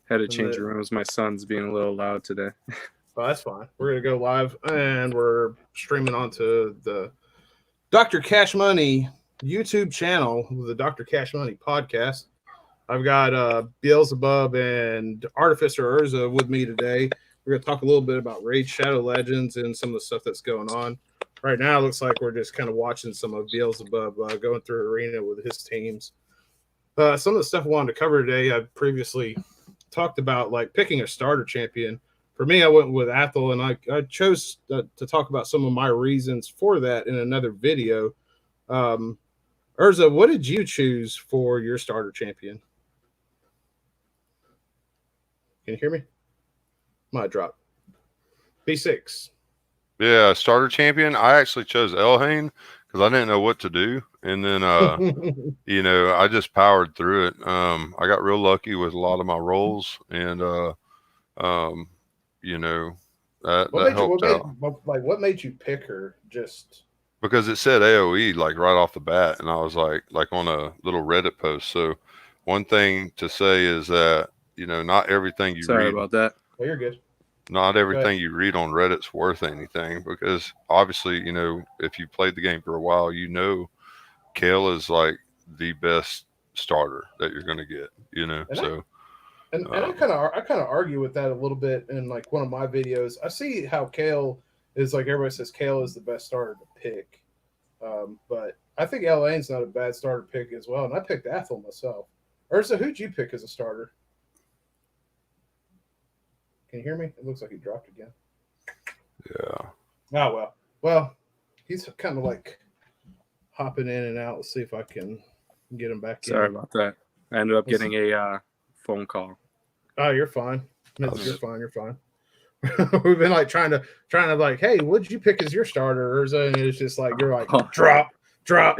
Had to change the rooms. My son's being a little loud today. Well, that's fine. We're going to go live, and we're streaming onto the Dr. Cash Money YouTube channel, the Dr. Cash Money podcast. I've got Beelzebub and Artificer Urza with me today. We're going to talk a little bit about Raid Shadow Legends and some of the stuff that's going on. Right now, it looks like we're just kind of watching some of Beelzebub going through Arena with his teams. Some of the stuff I wanted to cover today, I previously talked about like picking a starter champion. For me, I went with Athel, and I chose to talk about some of my reasons for that in another video. Urza, what did you choose for your starter champion? Can you hear me? Might drop. B6. Yeah, starter champion. I actually chose Elhain because I didn't know what to do. And then, I just powered through it. I got real lucky with a lot of my rolls, and, that helped out. What made you pick her? Just because it said AOE like right off the bat, and I was like on a little Reddit post. So one thing to say is that, not everything you Sorry read. about that. Oh, you're good. Not everything you read on Reddit's worth anything, because obviously, if you played the game for a while, Kale is like the best starter that you're going to get, And I kind of argue with that a little bit in like one of my videos. I see how Kale is like, everybody says Kale is the best starter to pick, but I think Elaine's not a bad starter pick as well. And I picked Athel myself. Ursa, who'd you pick as a starter? Can you hear me? It looks like he dropped again. Yeah. Oh, well, he's kind of like hopping in and out. Let's see if I can get him back in. Sorry about that. I ended up getting a phone call. Oh, you're fine. You're fine. We've been like trying to like, hey, what'd you pick as your starter? Urza? And it's just like, you're like, drop. I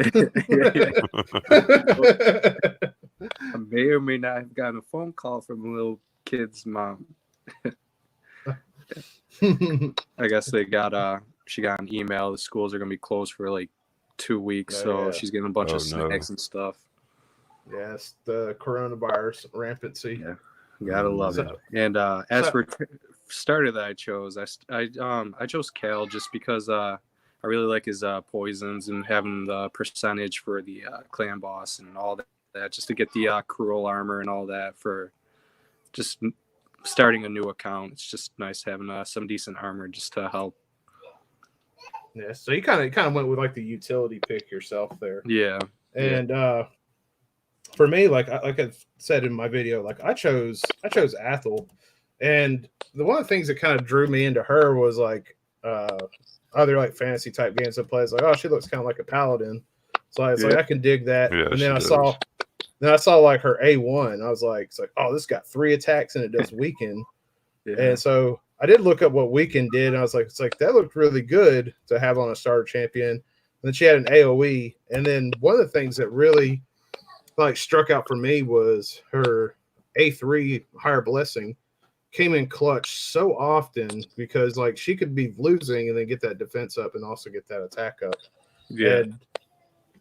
may or may not have gotten a phone call from a little kid's mom. I guess she got an email. The schools are gonna be closed for like 2 weeks, she's getting a bunch of snacks and stuff. Yes, the coronavirus rampancy. Yeah, gotta love it. And as for starter that I chose, I chose Kale just because I really like his poisons and having the percentage for the clan boss and all that, just to get the cruel armor and all that for just starting a new account. It's just nice having some decent armor just to help. Yeah, so you kind of went with like the utility pick yourself there. Yeah, and for me, like I said in my video, like I chose Athel, and one of the things that kind of drew me into her was like other like fantasy type games that plays like, oh, she looks kind of like a paladin, so it's like I can dig that. Yeah, and then I saw like her A1. I was like, it's like, oh, this got 3 attacks and it does weaken. And so I did look up what weaken did, and I was like, it's like that looked really good to have on a starter champion. And then she had an AOE, and then one of the things that really like struck out for me was her A3 higher blessing came in clutch so often, because like she could be losing and then get that defense up and also get that attack up. Yeah. And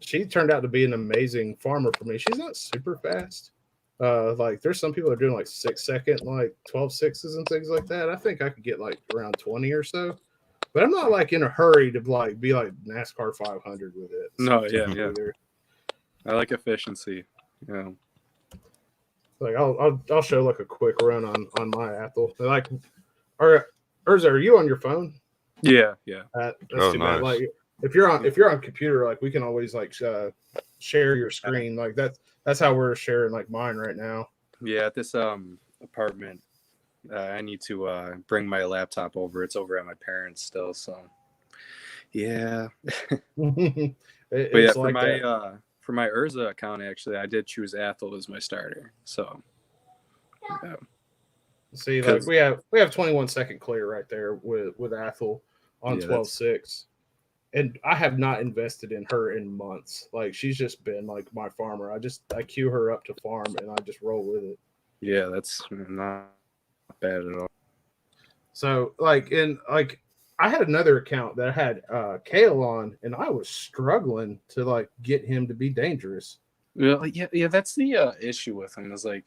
she turned out to be an amazing farmer for me. She's not super fast. Like there's some people that are doing like 6 second, like 12 sixes and things like that. I think I could get like around 20 or so, but I'm not like in a hurry to like be like NASCAR 500 with it. No, yeah. I like efficiency. Yeah. Like I'll show like a quick run on my Athel. Like, Urza, are you on your phone? Yeah. That's too bad. Like if you're on computer, like we can always like share your screen. Like that's how we're sharing like mine right now. Yeah, at this apartment, I need to bring my laptop over. It's over at my parents still, so yeah. But yeah, for my Urza account, actually, I did choose Athel as my starter. So yeah. See, like we have 21 second clear right there with Athel on 12-6. And I have not invested in her in months. Like she's just been like my farmer. I queue her up to farm and I just roll with it. Yeah, that's not bad at all. So I had another account that had Kale on, and I was struggling to like get him to be dangerous. Well, yeah, that's the issue with him. Is like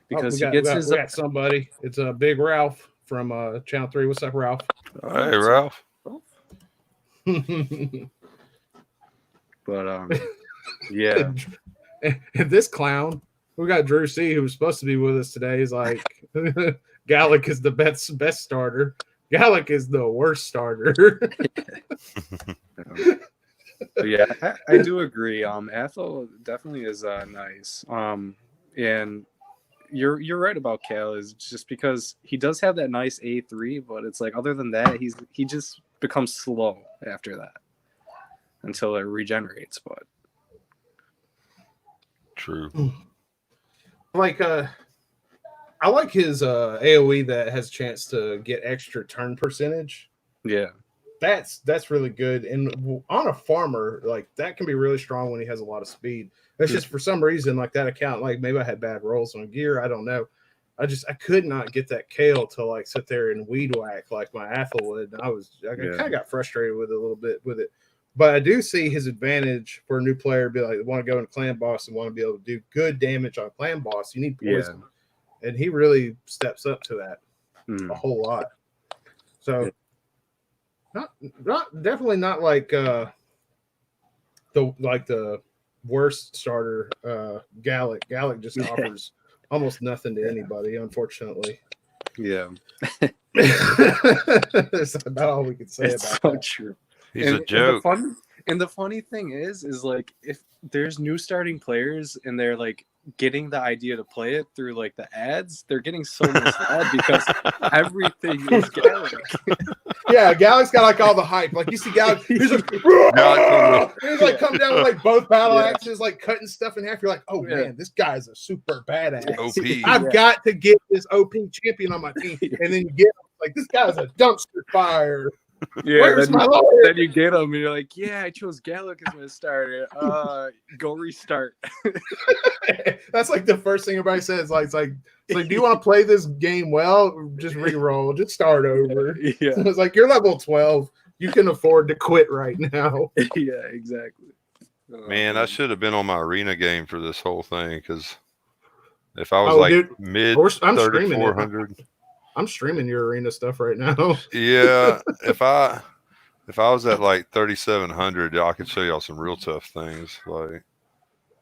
because we got somebody. It's a Big Ralph from Ch.3. What's up, Ralph? Hey, Ralph. But yeah. And this clown, we got Drew C, who was supposed to be with us today. He's like, Gallic is the best starter. Gallic is the worst starter. But yeah, I do agree. Athel definitely is nice. And you're right about Cal, is just because he does have that nice A3, but it's like other than that, he just becomes slow after that until it regenerates. But true. Like I like his AoE that has a chance to get extra turn percentage. yeah. That's really good. And on a farmer, like that can be really strong when he has a lot of speed. It's just for some reason, like that account, like maybe I had bad rolls on gear. I don't know. I could not get that Kale to like sit there and weed whack like my Athel would. And I kind of got frustrated with it a little bit with it. But I do see his advantage for a new player, be like want to go into clan boss and want to be able to do good damage on clan boss. You need poison. Yeah. And he really steps up to that a whole lot. So definitely not like the worst starter Gallic. Gallic just offers almost nothing to anybody, unfortunately. Yeah. That's about all we can say about that. True. He's a joke. And the funny thing is like if there's new starting players and they're like getting the idea to play it through like the ads, they're getting so misled because everything is Gallic. Yeah, Gallic's got like all the hype. Like you see Gallic, he's like, he's like coming down with like both battle axes, like cutting stuff in half. You're like, oh man, this guy's a super badass. OP. I've got to get this OP champion on my team. And then you get like this guy's a dumpster fire. Yeah, where's my lawyer? Then you get them and you're like, yeah, I chose Gallic as my starter. Go restart. That's like the first thing everybody says. Like, it's like, do you want to play this game well? Just re-roll, just start over. Yeah. So it's like you're level 12. You can afford to quit right now. Yeah, exactly. Man, I should have been on my arena game for this whole thing because if I was mid 3,400. I'm streaming your arena stuff right now. Yeah, if I was at like 3,700, I could show y'all some real tough things. Like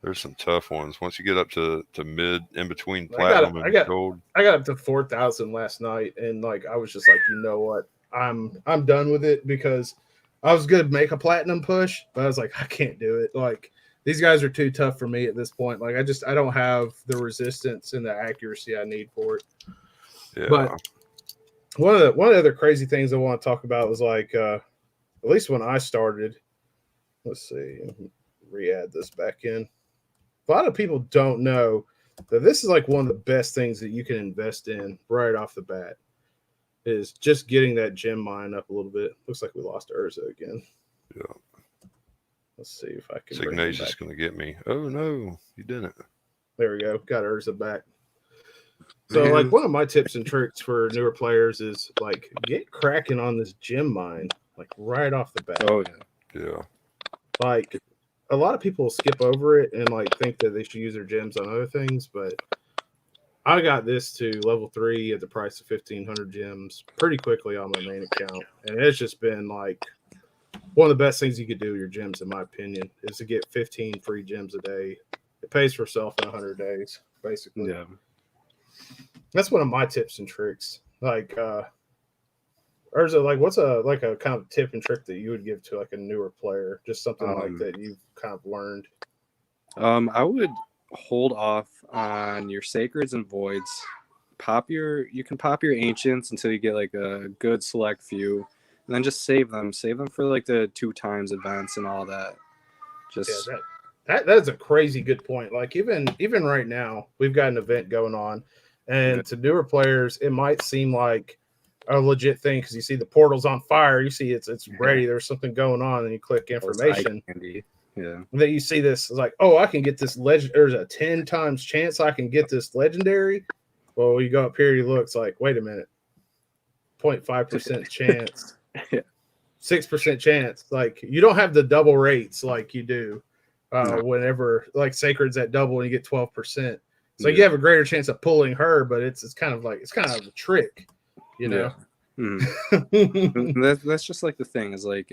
there's some tough ones. Once you get up to mid, in between platinum and gold. I got up to 4,000 last night, and like I was just like, you know what, I'm done with it because I was good make a platinum push, but I was like, I can't do it. Like these guys are too tough for me at this point. Like I don't have the resistance and the accuracy I need for it. Yeah. But one of the other crazy things I want to talk about was like, at least when I started, let's see, re-add this back in. A lot of people don't know that this is like one of the best things that you can invest in right off the bat is just getting that gem mine up a little bit. Looks like we lost Urza again. Yeah. Let's see if I can. Signasia's going to get me. Oh no, you didn't. There we go. Got Urza back. So, like, one of my tips and tricks for newer players is, like, get cracking on this gem mine, like, right off the bat. Oh, yeah. Yeah. Like, a lot of people skip over it and, like, think that they should use their gems on other things, but I got this to level 3 at the price of 1,500 gems pretty quickly on my main account, and it's just been, like, one of the best things you could do with your gems, in my opinion, is to get 15 free gems a day. It pays for itself in 100 days, basically. Yeah. That's one of my tips and tricks. Like, or is it like what's a kind of tip and trick that you would give to like a newer player? Just something like that you've kind of learned. I would hold off on your sacreds and voids. You can pop your ancients until you get like a good select few, and then just save them for like the 2 times events and all that. Just that is a crazy good point. Like even right now, we've got an event going on. And to newer players, it might seem like a legit thing because you see the portal's on fire. You see it's ready. There's something going on, and you click information. Yeah. And then you see this like, oh, I can get this legend. There's a 10 times chance I can get this legendary. Well, you go up here, you look. It's like, wait a minute, 0.5% chance, 6% chance. Like you don't have the double rates like you do whenever like Sacred's at double and you get 12%. So you have a greater chance of pulling her, but it's kind of a trick, you know. That's just like the thing is like,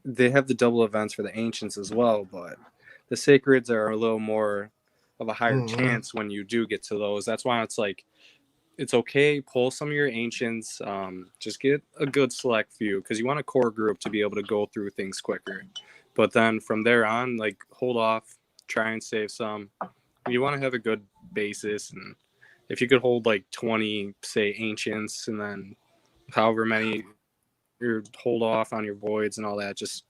they have the double events for the ancients as well, but the sacreds are a little more of a higher chance when you do get to those. That's why it's like, it's okay, pull some of your ancients, just get a good select few, because you want a core group to be able to go through things quicker. But then from there on, like, hold off, try and save some. You want to have a good basis, and if you could hold like 20, say, ancients, and then however many you hold off on your voids and all that, just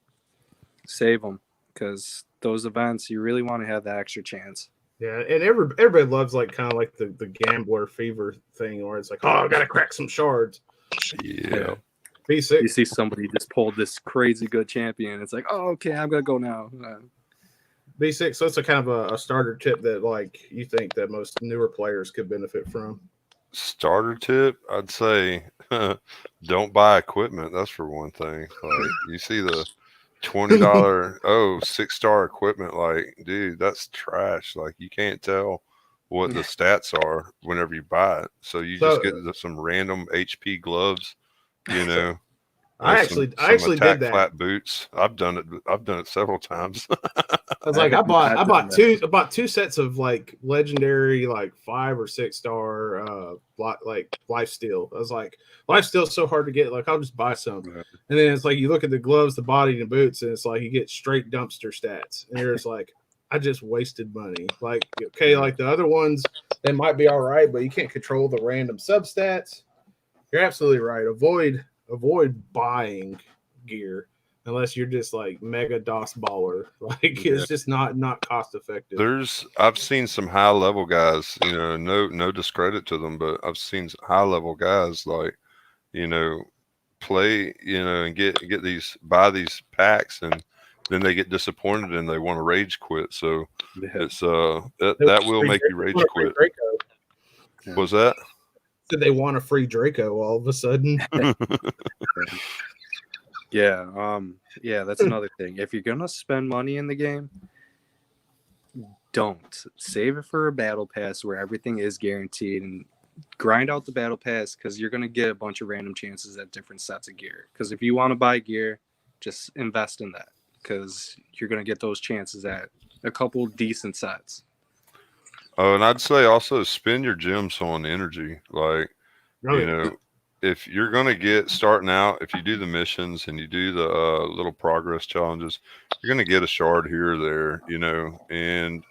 save them, because those events, you really want to have that extra chance. Yeah, and everybody loves like kind of like the gambler fever thing, where it's like, oh, I gotta crack some shards. Yeah. B6. You see somebody just pulled this crazy good champion. It's like, oh, okay, I'm gonna go now. B6. So it's a kind of a starter tip that like you think that most newer players could benefit from. Starter tip, I'd say, don't buy equipment. That's for one thing. Like you see the $20 6-star equipment, like, dude, that's trash. Like you can't tell what the stats are whenever you buy it, so you just get some random HP gloves, you know. I actually did that. Flat boots. I've done it several times. I was like, I bought two sets of like legendary, like 5 or 6 star like lifesteal. I was like, lifesteal's so hard to get, like I'll just buy some. Right. And then it's like you look at the gloves, the body, and the boots, and it's like you get straight dumpster stats. And you're just like, I just wasted money. Like, okay, like the other ones, they might be all right, but you can't control the random substats. You're absolutely right. Avoid buying gear unless you're just like mega DOS baller. Like it's just not cost effective. I've seen some high level guys, you know, no discredit to them, but I've seen high level guys like, you know, play, you know, and buy these packs, and then they get disappointed and they want to rage quit. So it's that will make you rage quit. Was that? Did they want a free Draco all of a sudden? Yeah, that's another thing. If you're gonna spend money in the game, don't save it for a battle pass where everything is guaranteed, and grind out the battle pass, because you're gonna get a bunch of random chances at different sets of gear. Because if you want to buy gear, just invest in that, because you're gonna get those chances at a couple decent sets. Oh, and I'd say also spend your gems on energy. Like, you know, if you're going to get starting out, if you do the missions and you do the little progress challenges, you're going to get a shard here or there, you know, and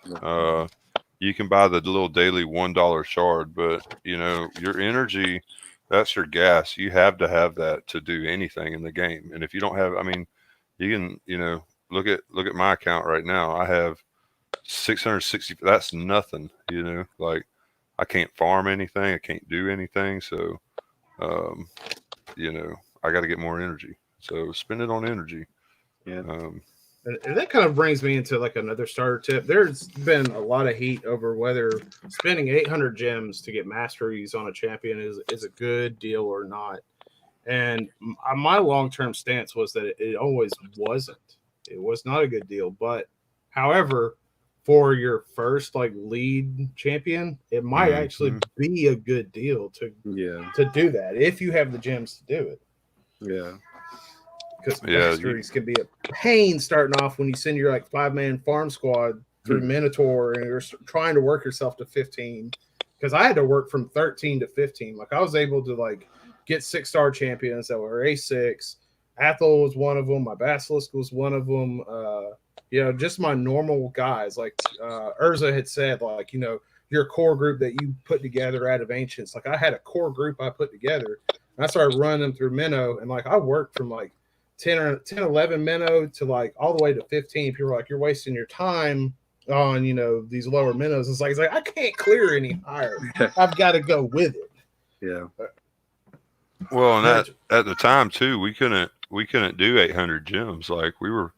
you can buy the little daily $1 shard, but, you know, your energy, that's your gas. You have to have that to do anything in the game. And if you don't have, I mean, you can, you know, look at my account right now. I have 660. That's nothing, you know. Like I can't farm anything, I can't do anything, so you know, I got to get more energy, so spend it on energy. And that kind of brings me into like another starter tip. There's been a lot of heat over whether spending 800 gems to get masteries on a champion is a good deal or not. And my long-term stance was that it always wasn't. It was not a good deal. But however, for your first like lead champion, it might actually be a good deal to do that if you have the gems to do it. Yeah. Because masteries can be a pain starting off when you send your like 5-man farm squad through Minotaur and you're trying to work yourself to 15. Because I had to work from 13 to 15. Like I was able to like get 6-star champions that were A6. Athel was one of them. My Basilisk was one of them. You know, just my normal guys. Like Urza had said, like, you know, your core group that you put together out of Ancients. Like I had a core group I put together. And I started running them through Minnow. And like I worked from like 10, 11 Minnow to like all the way to 15. People were like, you're wasting your time on, you know, these lower minnows. It's like I can't clear any higher. I've got to go with it. Yeah. Well, and at the time too, we couldn't do 800 gems. Like we were,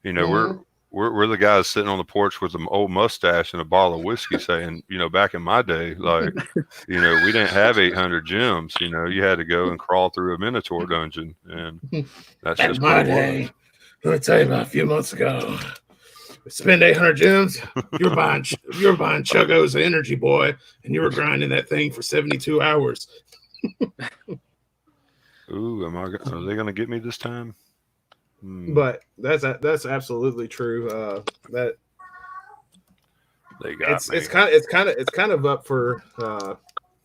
you know, we're the guys sitting on the porch with an old mustache and a bottle of whiskey saying, you know, back in my day, like, you know, we didn't have 800 gems. You know, you had to go and crawl through a Minotaur dungeon, and that's just my day. Let me tell you about a few months ago. Spend 800 gems. You're buying Chuggos of energy, boy, and you were grinding that thing for 72 hours. Ooh, are they gonna get me this time? But that's absolutely true. That they got me. It's kind of up for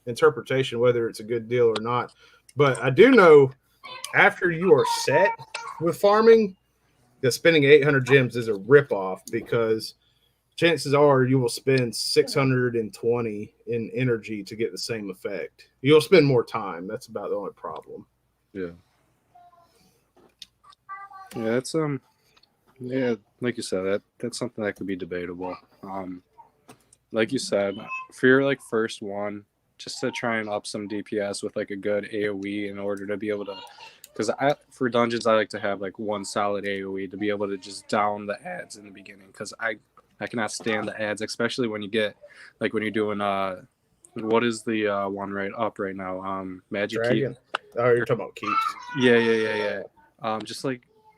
interpretation whether it's a good deal or not. But I do know after you are set with farming, that spending 800 gems is a ripoff because chances are you will spend 620 in energy to get the same effect. You'll spend more time. That's about the only problem. Yeah. Yeah, it's yeah, like you said, that's something that could be debatable. Like you said, for your like first one, just to try and up some DPS with like a good AoE in order to be able to, because for dungeons I like to have like one solid AoE to be able to just down the ads in the beginning, because I cannot stand the ads, especially when you get like when you're doing what is the one right up right now, Magic Dragon. Keep. Oh, you're talking about keeps. Yeah.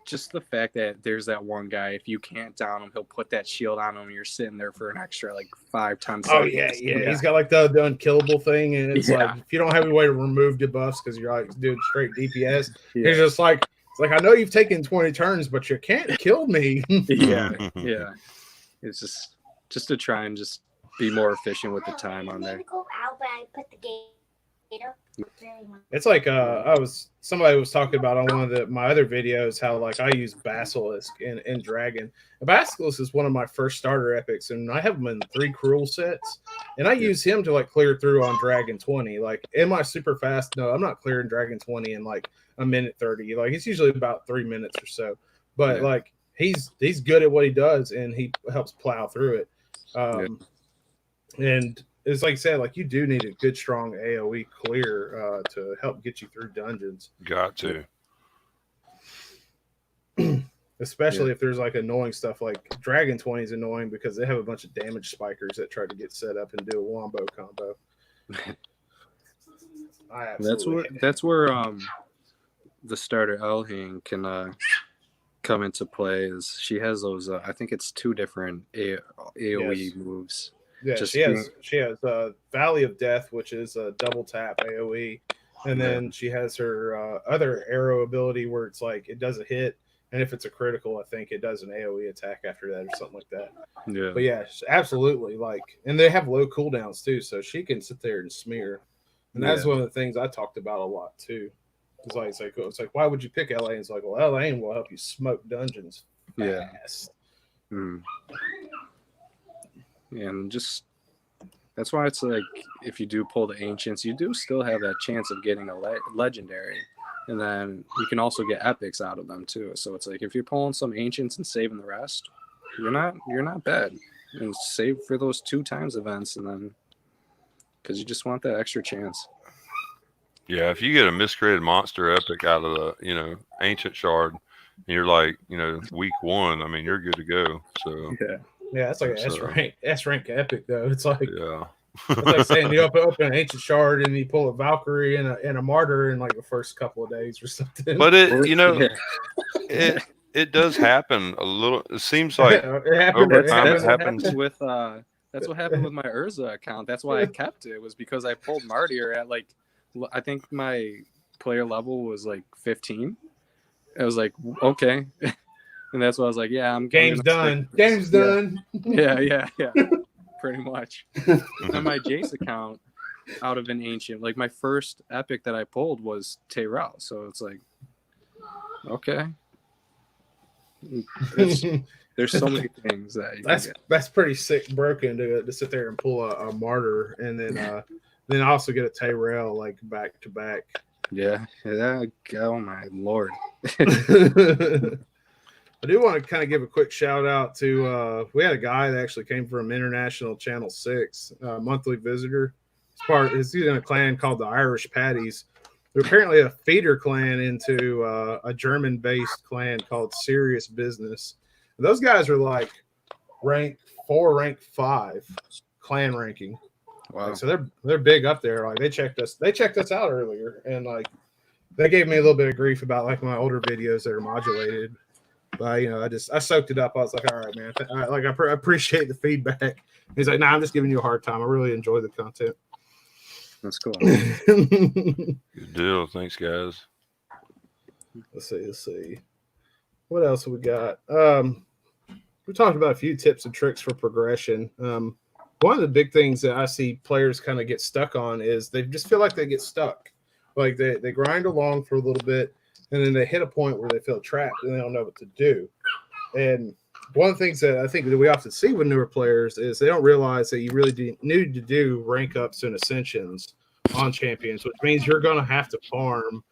Just the fact that there's that one guy, if you can't down him, he'll put that shield on him and you're sitting there for an extra like 5 times. Oh yeah. He's got like the unkillable thing, and it's like if you don't have any way to remove debuffs because you're like doing straight DPS, he's just like, it's like, I know you've taken 20 turns, but you can't kill me. Yeah. It's just to try and just be more efficient with the time on there. It's like somebody was talking about on one of my other videos how like I use Basilisk in Dragon. Basilisk is one of my first starter epics, and I have him in 3 cruel sets, and I use him to like clear through on Dragon 20. Like in my super fast, no, I'm not clearing Dragon 20 in like a minute 30. Like it's usually about 3 minutes or so, but like he's good at what he does, and he helps plow through it. And it's like I said, like you do need a good, strong AoE clear to help get you through dungeons. Got to. Especially if there's like annoying stuff like Dragon 20 is annoying because they have a bunch of damage spikers that try to get set up and do a wombo combo. That's where the starter Elhane can come into play. Is she has those I think it's 2 different AoE moves. Yeah, she has Valley of Death, which is a double tap AoE, and then she has her other arrow ability where it's like it does a hit, and if it's a critical, I think it does an AoE attack after that or something like that. Yeah, but yeah, absolutely. Like, and they have low cooldowns too, so she can sit there and smear, and that's one of the things I talked about a lot too. It's like why would you pick LA? And it's like, well, LA will help you smoke dungeons fast. And just that's why it's like if you do pull the ancients, you do still have that chance of getting a legendary, and then you can also get epics out of them too. So it's like if you're pulling some ancients and saving the rest, you're not bad, and save for those 2 times events, and then because you just want that extra chance. Yeah, if you get a miscreated monster epic out of the ancient shard, and you're like week 1, I mean you're good to go. So yeah, that's like an S rank epic though. It's like it's like saying you open an ancient shard and you pull a Valkyrie and a martyr in like the first couple of days or something. But it does happen a little. It seems like over time it happens with that's what happened with my Urza account. That's why I kept it, was because I pulled martyr at like I think my player level was like 15. I was like, okay. And that's why I was like, game's done. Game's done. Yeah. Pretty much. On my Jace account, out of an ancient, like my first epic that I pulled was Tyrell. So it's like, okay. There's so many things that's pretty sick broken to sit there and pull a martyr and then also get a Tyrell like back to back. Yeah. Oh my Lord. I do want to kind of give a quick shout out to we had a guy that actually came from International Channel 6, monthly visitor. He's in a clan called the Irish Paddies. They're apparently a feeder clan into a German-based clan called Serious Business. And those guys are like rank 4, rank 5 clan ranking. Wow. Like, so they're big up there. Like they checked us out earlier, and like they gave me a little bit of grief about like my older videos that are modulated. But I soaked it up. I was like, all right, man. I appreciate the feedback. He's like, nah, I'm just giving you a hard time. I really enjoy the content. That's cool. Good deal. Thanks, guys. Let's see. What else we got? We talked about a few tips and tricks for progression. One of the big things that I see players kind of get stuck on is they just feel like they get stuck. Like they grind along for a little bit, and then they hit a point where they feel trapped and they don't know what to do. And one of the things that I think that we often see with newer players is they don't realize that you really need to do rank ups and ascensions on champions, which means you're going to have to farm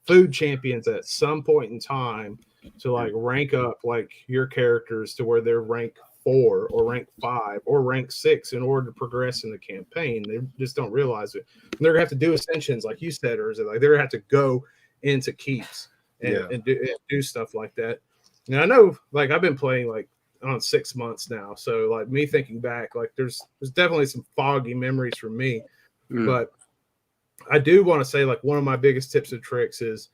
food champions at some point in time to like rank up like your characters to where they're rank 4 or rank 5 or rank 6 in order to progress in the campaign. They just don't realize it. And they're gonna have to do ascensions, like you said, or is it like they're gonna have to go into keeps and do stuff like that. And I know, like I've been playing like on 6 months now, so like me thinking back, like there's definitely some foggy memories for me, but I do want to say like one of my biggest tips and tricks is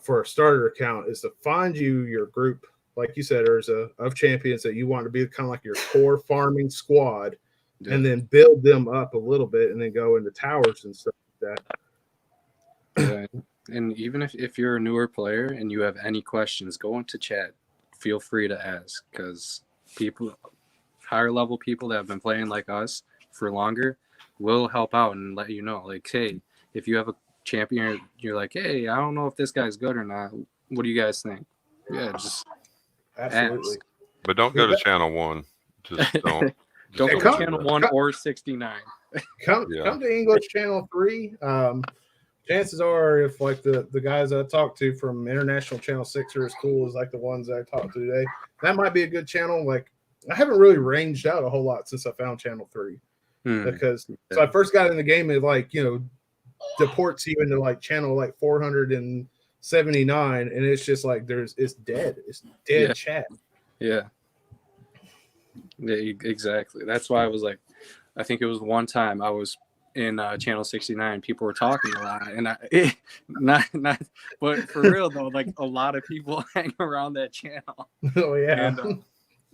for a starter account is to find your group, like you said, of champions that you want to be kind of like your core farming squad, and then build them up a little bit, and then go into towers and stuff like that. Yeah. And even if you're a newer player and you have any questions, go into chat. Feel free to ask, because people, higher level people that have been playing like us for longer, will help out and let you know. Like, hey, if you have a champion, you're like, hey, I don't know if this guy's good or not. What do you guys think? Yeah, just absolutely. Ask. But don't go to channel 1. Just don't. Don't go to channel 1 or 69. Come to English channel 3. Chances are, if like the guys I talked to from International Channel 6 are as cool as like the ones I talked to today, that might be a good channel. Like I haven't really ranged out a whole lot since I found channel 3 because so I first got in the game, it like deports you into like channel like 479, and it's just like it's dead chat. Yeah, exactly. That's why I was like, I think it was one time I was in channel 69, people were talking a lot, and not but for real though, like a lot of people hang around that channel. Oh yeah.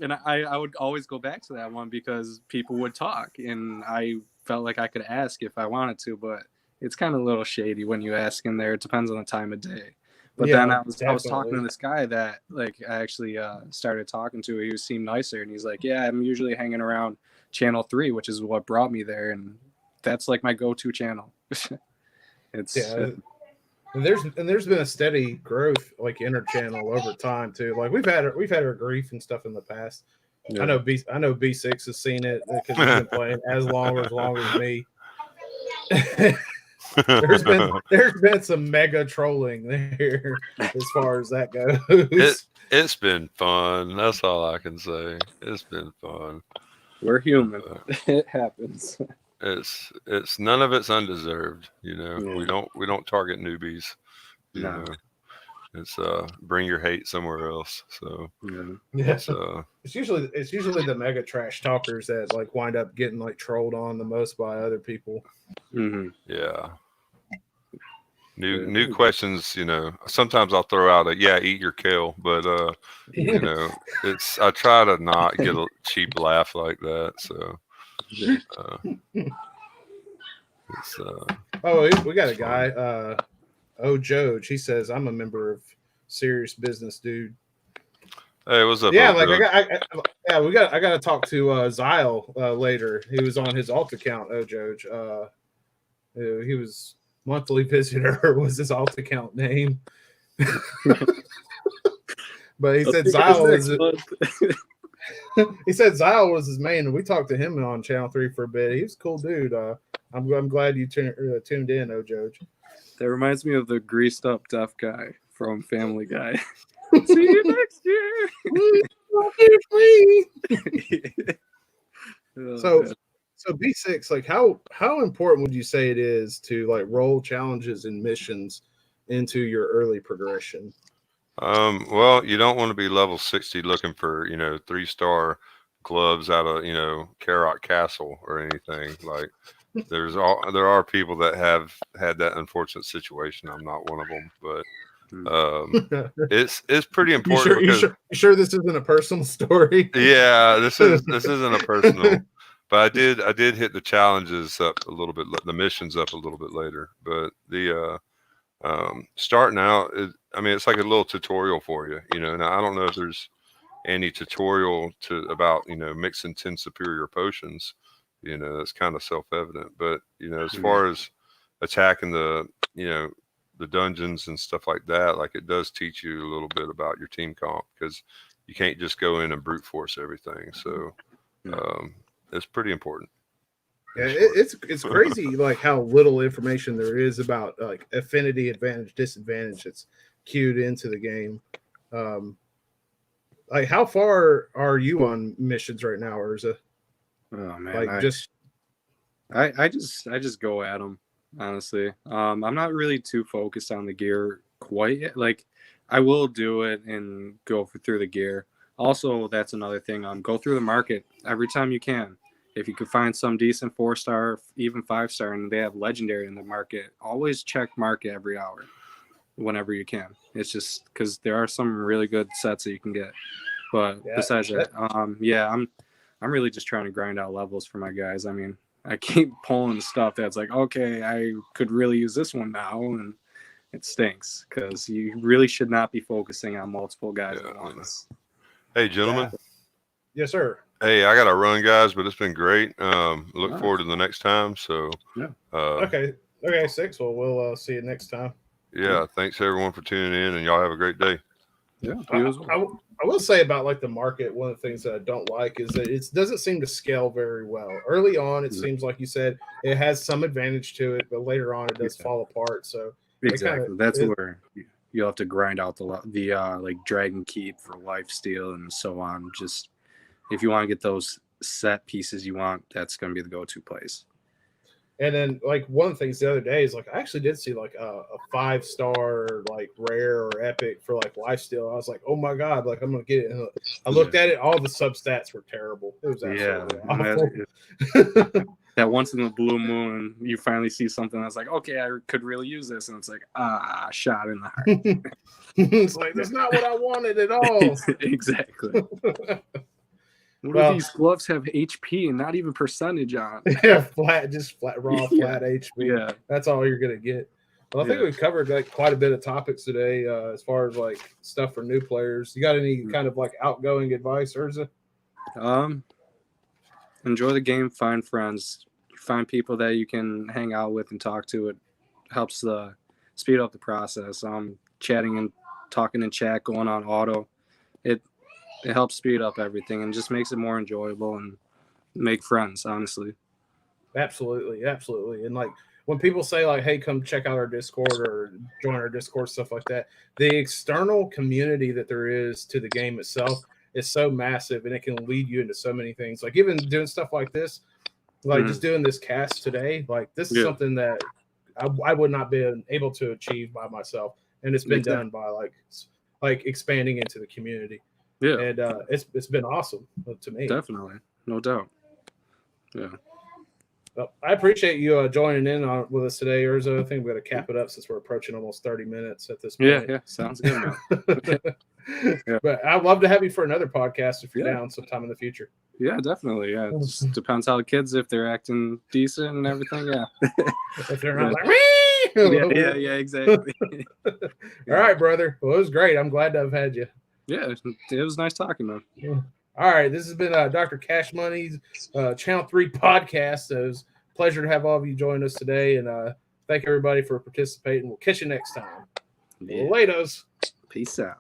And I would always go back to that one because people would talk, and I felt like I could ask if I wanted to, but it's kind of a little shady when you ask in there. It depends on the time of day. But then I was talking to this guy that like I actually started talking to. He seemed nicer, and he's like, yeah, I'm usually hanging around channel 3, which is what brought me there, and that's like my go-to channel. It's and there's been a steady growth like inter-channel over time too. Like we've had our grief and stuff in the past. Yeah. I know B6 has seen it because he's been playing as long as me. there's been some mega trolling there as far as that goes. It's been fun. That's all I can say. It's been fun. We're human. It happens. It's none of it's undeserved. We don't target newbies. You know. It's bring your hate somewhere else. So it's usually the mega trash talkers that like wind up getting like trolled on the most by other people. Mm-hmm. Yeah. New questions, sometimes I'll throw out eat your kale, but I try to not get a cheap laugh like that. So we got a guy, Joge. He says, I'm a member of Serious Business, dude. Hey, what's up? Yeah, like I got to talk to Zyle later. He was on his alt account, Joge. He was monthly visitor was his alt account name. But he said Zyle was his main, and we talked to him on channel 3 for a bit. He was a cool dude. I'm glad you tuned in, Joge. That reminds me of the greased up deaf guy from Family Guy. See you next year. So B6, like how important would you say it is to like roll challenges and missions into your early progression? Well, you don't want to be level 60 looking for 3-star gloves out of Carrot Castle or anything. Like there are people that have had that unfortunate situation. I'm not one of them, but It's pretty important. You sure this isn't a personal story? Yeah, this isn't a personal, but I did hit the challenges up a little bit, the missions up a little bit later. But the starting out, it's like a little tutorial for you, Now I don't know if there's any tutorial about mixing 10 superior potions, that's kind of self-evident. But as far as attacking the dungeons and stuff like that, like it does teach you a little bit about your team comp, because you can't just go in and brute force everything. So it's pretty important. Yeah, it's crazy like how little information there is about like affinity, advantage, disadvantage that's queued into the game. Like how far are you on missions right now, Urza? Oh man, like I just go at them, honestly. I'm not really too focused on the gear quite yet. Like I will do it and go through the gear. Also, that's another thing. Go through the market every time you can. If you can find some decent 4-star, even 5-star, and they have legendary in the market, always check market every hour, whenever you can. It's just because there are some really good sets that you can get. But besides that, I'm really just trying to grind out levels for my guys. I mean, I keep pulling stuff that's like, okay, I could really use this one now, and it stinks because you really should not be focusing on multiple guys at once. Hey, gentlemen. Yes, sir. Hey, I got to run, guys, but it's been great. Look forward to the next time. So, okay, 6. Well, we'll see you next time. Yeah, thanks everyone for tuning in, and y'all have a great day. Yeah, I will say about like the market, one of the things that I don't like is that it doesn't seem to scale very well. Early on, it seems like you said it has some advantage to it, but later on, it does fall apart. So exactly, that's where you'll have to grind out the like Dragon Keep for lifesteal and so on. Just if you want to get those set pieces you want, that's going to be the go-to place. And then like one of the things the other day is like I actually did see like a 5-star like rare or epic for like lifesteal. I was like, oh my god, like I'm gonna get it. And I looked at it, all the substats were terrible. It was absolutely awful. That once in the blue moon, you finally see something that's like, okay, I could really use this, and it's like, shot in the heart. It's like that's not what I wanted at all. Exactly. What if these gloves have HP and not even percentage on? Yeah, flat raw HP. Yeah, that's all you're gonna get. Well, I think we covered like quite a bit of topics today, as far as like stuff for new players. You got any kind of like outgoing advice, Urza? Enjoy the game, find friends, find people that you can hang out with and talk to. It helps speed up the process. Chatting and talking in chat, going on auto, it helps speed up everything and just makes it more enjoyable and make friends, honestly. Absolutely. And like when people say like, hey, come check out our Discord or join our Discord, stuff like that, the external community that there is to the game itself is so massive, and it can lead you into so many things. Like even doing stuff like this, like just doing this cast today, like this is something that I would not be able to achieve by myself. And it's been done by like expanding into the community. Yeah, and it's been awesome to me. Definitely, no doubt. Yeah. Well, I appreciate you joining in with us today, Urza. I think we're going to cap it up since we're approaching almost 30 minutes at this point. Yeah, sounds good, man. But I'd love to have you for another podcast if you're down sometime in the future. Yeah, definitely. Yeah, it just depends how the kids, if they're acting decent and everything. Yeah. If they're not like, yeah, exactly. All right, brother. Well, it was great. I'm glad to have had you. Yeah, it was nice talking, man. Yeah. All right, this has been Dr. CashMoney's Channel 3 podcast. It was a pleasure to have all of you join us today, and thank everybody for participating. We'll catch you next time. Yeah. Laters. Peace out.